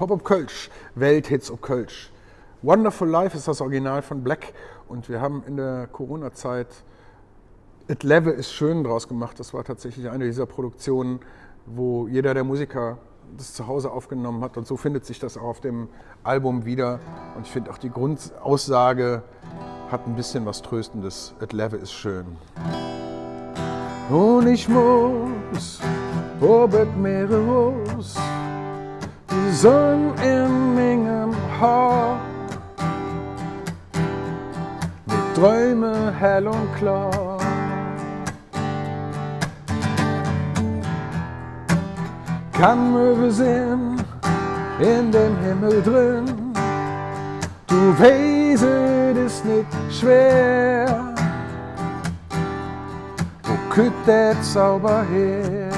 Pop ob Kölsch, Welthits ob Kölsch. Wonderful Life ist das Original von Black und wir haben in der Corona-Zeit It Leve ist schön draus gemacht. Das war tatsächlich eine dieser Produktionen, wo jeder der Musiker das zu Hause aufgenommen hat und so findet sich das auch auf dem Album wieder. Und ich finde auch die Grundaussage hat ein bisschen was Tröstendes. It Leve ist schön. Und ich muss obet Meere raus, die Sonne in meinem Haar, mit Träume hell und klar. Kann möge sehen in dem Himmel drin, du weißt, es ist nicht schwer. Wo kütt der Zauber her?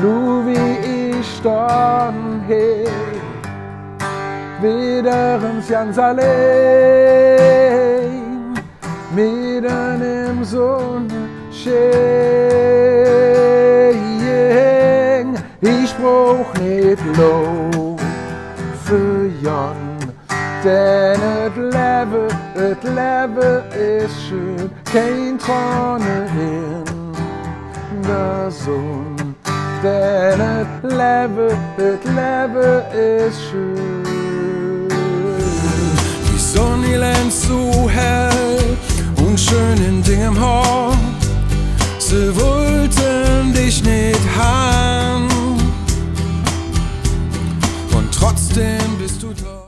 Lu wie ich dann her, wieder ins ganz allein, mitten im Sonnenschein. Ich brauch nicht Lob für Jan, denn it Leve ist schön, kein Träne in der Sonne, denn it Leve ist schön. Die Sonne lehnt so hell und schönen Ding im Haar, sie wollten dich nicht haben und trotzdem bist du toll.